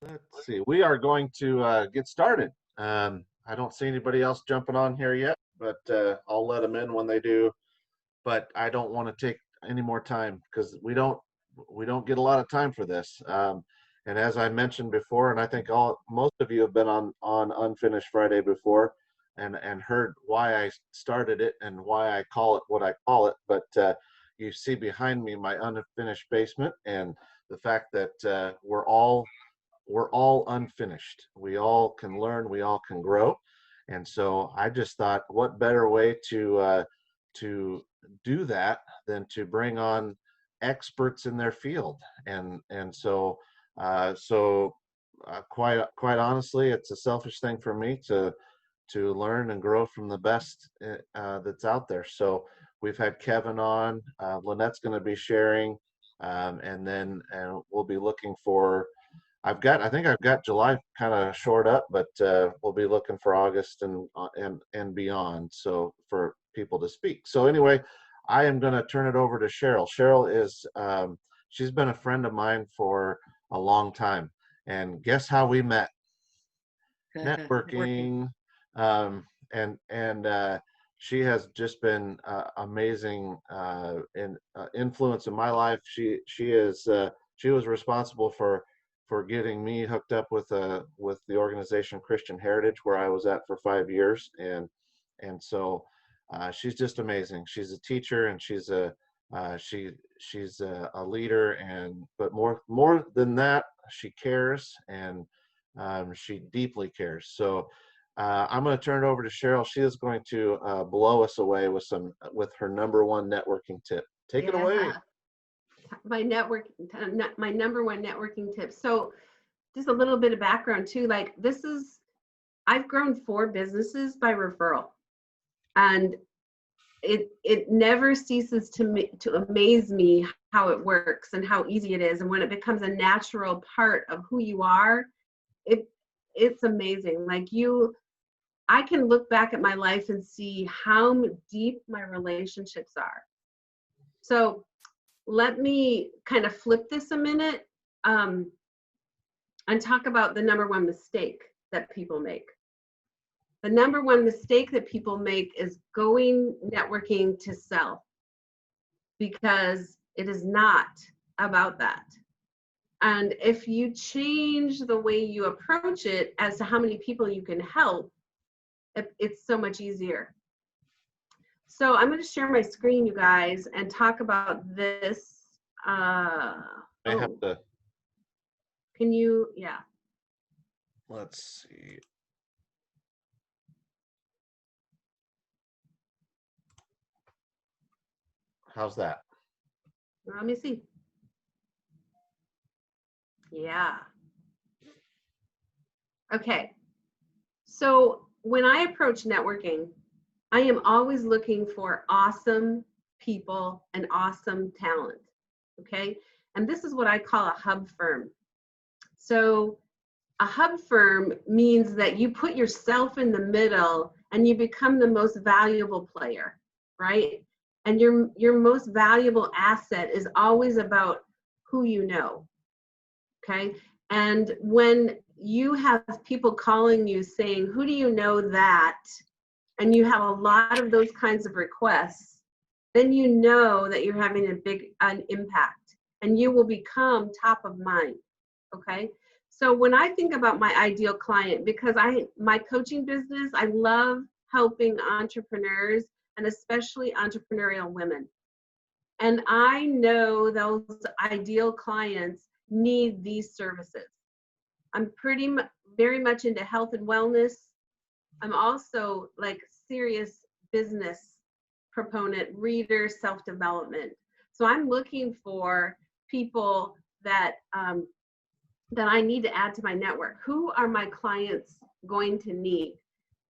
Let's see. We are going to get started. I don't see anybody else jumping on here yet, but I'll let them in when they do. But I don't want to take any more time because we don't get a lot of time for this. And as I mentioned before, and I think all most of you have been on Unfinished Friday before, and heard why I started it and why I call it what I call it. But you see behind me my unfinished basement and the fact that we're all unfinished. We all can learn, we all can grow. And so I just thought, what better way to do that than to bring on experts in their field? And quite honestly, it's a selfish thing for me to learn and grow from the best that's out there. So we've had Kevin on. Lynette's going to be sharing, and we'll be looking for. I think I've got July kind of short up, but we'll be looking for August and beyond. So for people to speak. So anyway, I am going to turn it over to Cheryl. Cheryl is she's been a friend of mine for a long time, and guess how we met? Working. Networking, and she has just been amazing influence in my life. She was responsible for getting me hooked up with the organization Christian Heritage, where I was at for 5 years, and so she's just amazing. She's a teacher, and she's a leader, and but more than that, she cares, and she deeply cares. So I'm going to turn it over to Cheryl. She is going to blow us away with her number one networking tip. Take it away. Yeah, my number one networking tip. So just a little bit of background too. Like I've grown 4 businesses by referral, and it never ceases to amaze me how it works and how easy it is, and when it becomes a natural part of who you are, it's amazing. I can look back at my life and see how deep my relationships are. So let me kind of flip this a minute, and talk about the number one mistake that people make. The number one mistake that people make is going networking to sell, because it is not about that. And if you change the way you approach it as to how many people you can help, it's so much easier. So I'm going to share my screen, you guys, and talk about this. I have to. Can you, yeah. Let's see. How's that? Let me see. Yeah. Okay. So when I approach networking, I am always looking for awesome people and awesome talent. Okay. And this is what I call a hub firm. So a hub firm means that you put yourself in the middle and you become the most valuable player, right? And your most valuable asset is always about who you know. Okay. And when you have people calling you saying, who do you know that? And you have a lot of those kinds of requests, then you know that you're having a big impact, and you will become top of mind. Okay. So when I think about my ideal client, because my coaching business, I love helping entrepreneurs, and especially entrepreneurial women. And I know those ideal clients need these services. I'm very much into health and wellness. I'm also like serious business proponent, reader, self-development. So I'm looking for people that that I need to add to my network. Who are my clients going to need?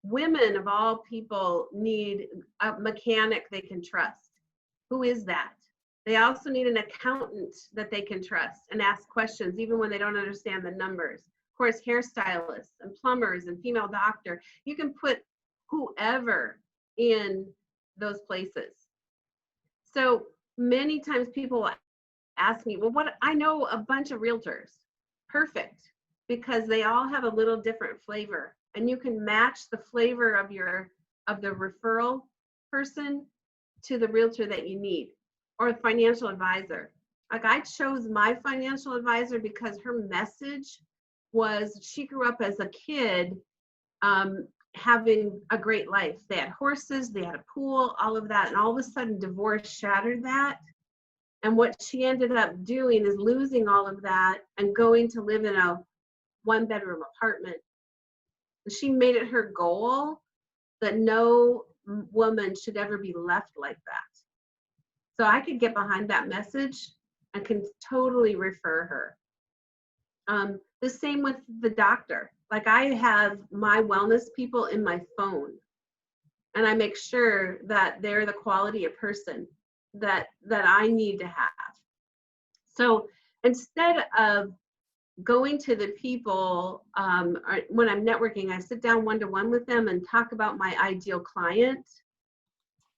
Women of all people need a mechanic they can trust. Who is that? They also need an accountant that they can trust and ask questions even when they don't understand the numbers. Of course, hairstylists and plumbers and female doctor. You can put whoever in those places. So many times people ask me, well, what, I know a bunch of realtors. Perfect. because they all have a little different flavor, and you can match the flavor of the referral person to the realtor that you need, or a financial advisor. Like, I chose my financial advisor because her message was, she grew up as a kid having a great life. They had horses, they had a pool, all of that, and all of a sudden divorce shattered that. And what she ended up doing is losing all of that and going to live in a 1-bedroom apartment. She made it her goal that no woman should ever be left like that. So I could get behind that message and can totally refer her. The same with the doctor. Like, I have my wellness people in my phone, and I make sure that they're the quality of person that I need to have. So instead of going to the people, when I'm networking, I sit down one-to-one with them and talk about my ideal client.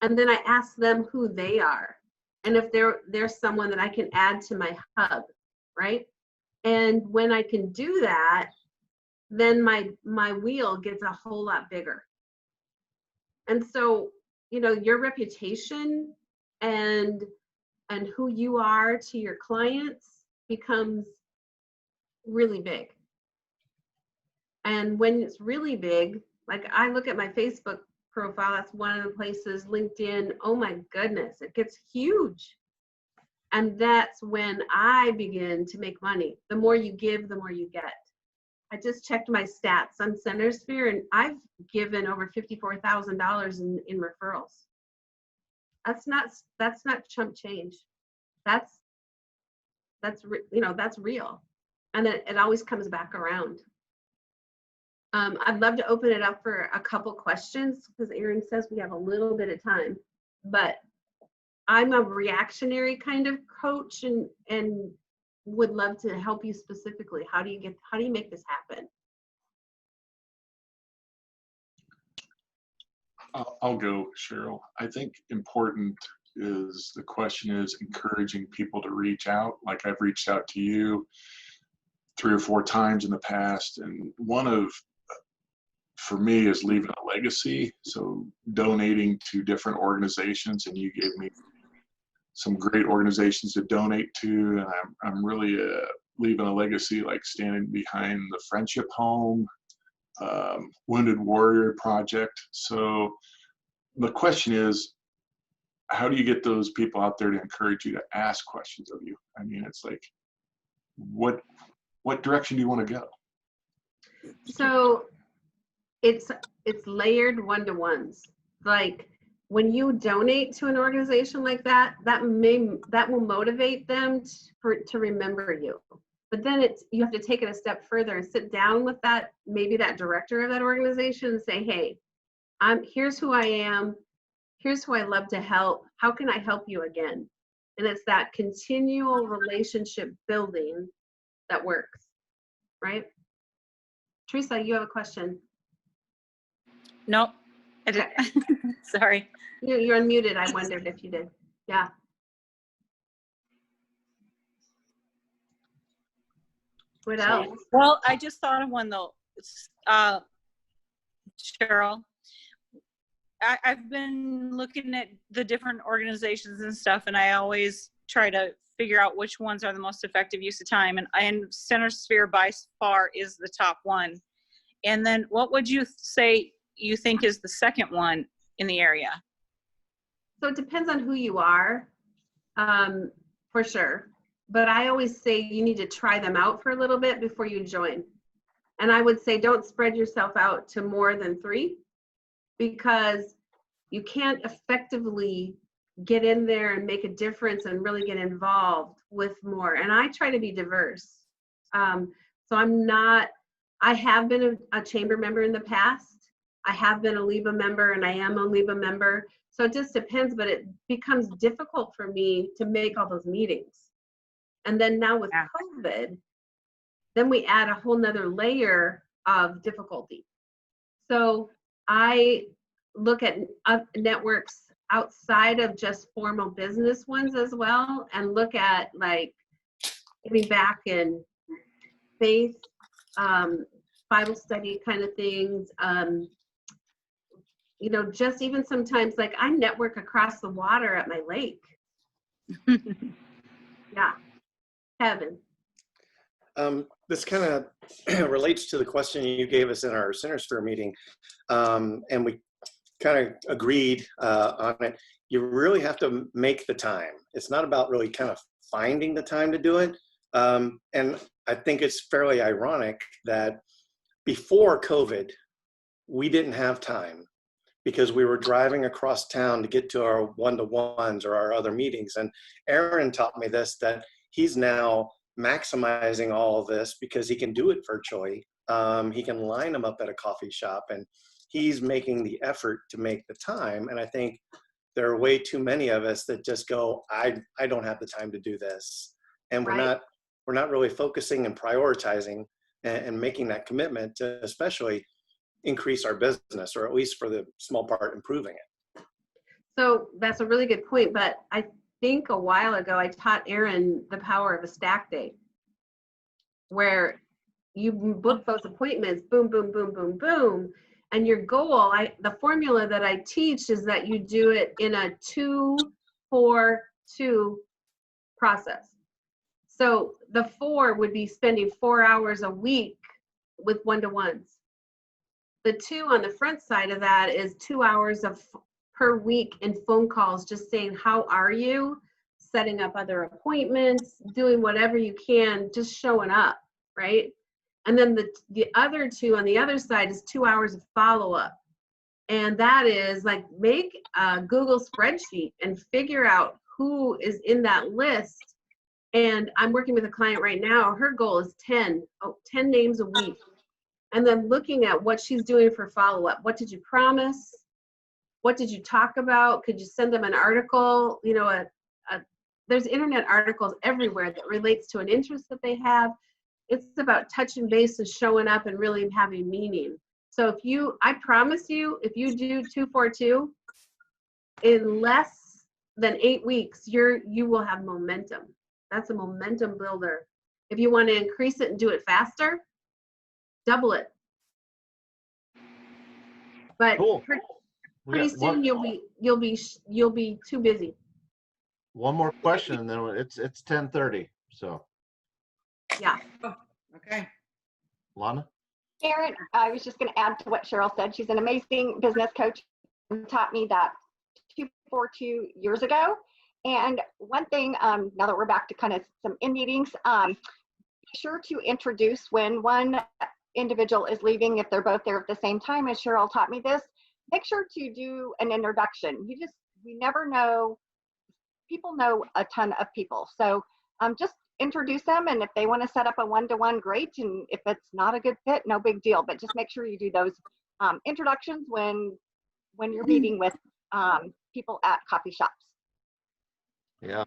And then I ask them who they are, and if they're someone that I can add to my hub, right? And when I can do that, then my wheel gets a whole lot bigger. And so, your reputation and who you are to your clients becomes really big. And when it's really big, like, I look at my Facebook profile, that's one of the places, LinkedIn, oh my goodness, it gets huge. And that's when I begin to make money. The more you give, the more you get. I just checked my stats on Centersphere, and I've given over $54,000 in referrals. That's not chump change. That's real, and it always comes back around. I'd love to open it up for a couple questions, because Erin says we have a little bit of time, but I'm a reactionary kind of coach, and would love to help you specifically. How do you make this happen? I'll go, Cheryl. I think important is, the question is encouraging people to reach out. Like, I've reached out to you 3 or 4 times in the past, and for me, is leaving a legacy. So donating to different organizations, and you gave me some great organizations to donate to, and I'm really leaving a legacy, like standing behind the Friendship Home, Wounded Warrior Project. So the question is, how do you get those people out there to encourage you to ask questions of you? I mean, it's like, what direction do you want to go? So it's layered one-to-ones. Like, when you donate to an organization like that, that will motivate them to remember you. But then you have to take it a step further and sit down with maybe that director of that organization and say, hey, here's who I am. Here's who I love to help. How can I help you again? And it's that continual relationship building that works, right? Teresa, you have a question. Nope. I didn't. Sorry. You're unmuted. I wondered if you did. Yeah. What else? Well, I just thought of one though. Cheryl, I've been looking at the different organizations and stuff, and I always try to figure out which ones are the most effective use of time. And Centersphere by far is the top one. And then what would you say you think is the second one in the area? So it depends on who you are, for sure. But I always say you need to try them out for a little bit before you join. And I would say don't spread yourself out to more than 3, because you can't effectively get in there and make a difference and really get involved with more. And I try to be diverse. So I have been a chamber member in the past. I have been a LIBA member, and I am a LIBA member. So it just depends, but it becomes difficult for me to make all those meetings. And then now with COVID, then we add a whole nother layer of difficulty. So I look at networks outside of just formal business ones as well, and look at like giving back in faith, Bible study kind of things. You know, just even sometimes, like I network across the water at my lake. Yeah, Kevin. This kind of relates to the question you gave us in our Centersphere meeting, and we kind of agreed on it. You really have to make the time. It's not about really kind of finding the time to do it. And I think it's fairly ironic that before COVID, we didn't have time because we were driving across town to get to our one-to-ones or our other meetings. And Aaron taught me this, that he's now maximizing all of this because he can do it virtually. He can line them up at a coffee shop, and he's making the effort to make the time. And I think there are way too many of us that just go, I don't have the time to do this. And we're not really focusing and prioritizing and making that commitment to especially increase our business, or at least for the small part, improving it. So that's a really good point. But I think a while ago, I taught Aaron the power of a stack day, where you book those appointments, boom, boom, boom, boom, boom. And your goal, the formula that I teach is that you do it in a 2-4-2 process. So the 4 would be spending 4 hours a week with one-to-ones. The 2 on the front side of that is 2 hours per week in phone calls, just saying, how are you? Setting up other appointments, doing whatever you can, just showing up, right? And then the other 2 on the other side is 2 hours of follow-up. And that is like, make a Google spreadsheet and figure out who is in that list. And I'm working with a client right now. Her goal is 10 names a week. And then looking at what she's doing for follow-up. What did you promise? What did you talk about? Could you send them an article? You know, there's internet articles everywhere that relates to an interest that they have. It's about touching base and showing up and really having meaning. So I promise you, if you do 2-4-2, in less than 8 weeks, you will have momentum. That's a momentum builder. If you want to increase it and do it faster, double it. But Cool. pretty soon you'll be too busy. One more question, and then it's 10:30. So, Yeah. Okay. Lana. Erin, I was just going to add to what Cheryl said. She's an amazing business coach and taught me that 2-4-2 years ago. And one thing, now that we're back to kind of some in meetings, be sure to introduce when one individual is leaving, if they're both there at the same time, as Cheryl taught me this. Make sure to do an introduction. We never know. People know a ton of people. So just introduce them, and if they want to set up a one-to-one, great. And if it's not a good fit, no big deal. But just make sure you do those introductions when you're meeting with people at coffee shops. Yeah.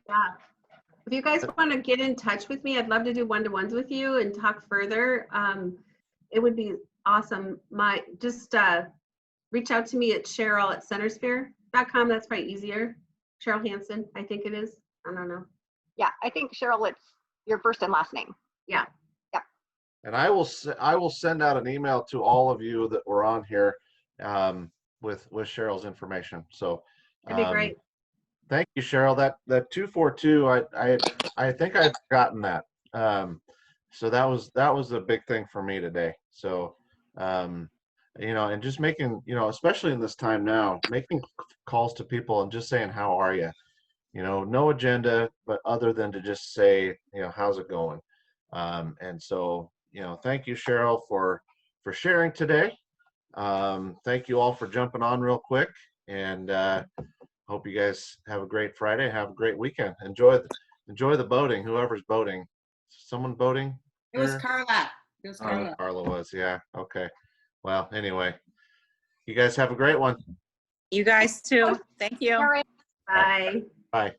If you guys want to get in touch with me, I'd love to do one-to-ones with you and talk further. It would be awesome. Just reach out to me at Cheryl@centersphere.com. That's probably easier. Cheryl Hansen, I think it is. I don't know. Yeah, I think Cheryl, it's your first and last name. Yeah. Yep. And I will send out an email to all of you that were on here with Cheryl's information. So That'd be great. Thank you, Cheryl. That 2-4-2, I think I've gotten that. So that was a big thing for me today. So you know, and just making, you know, especially in this time now, making calls to people and just saying, how are you? You know, no agenda, but other than to just say, you know, how's it going? And so, you know, thank you, Cheryl, for sharing today. Thank you all for jumping on real quick, and hope you guys have a great Friday. Have a great weekend. Enjoy the boating. Whoever's boating. Someone boating? It was Carla. It was Oh, Carla. Carla was. Yeah. Okay. Well, anyway, you guys have a great one. You guys too. Thank you. Erin, Bye. Bye.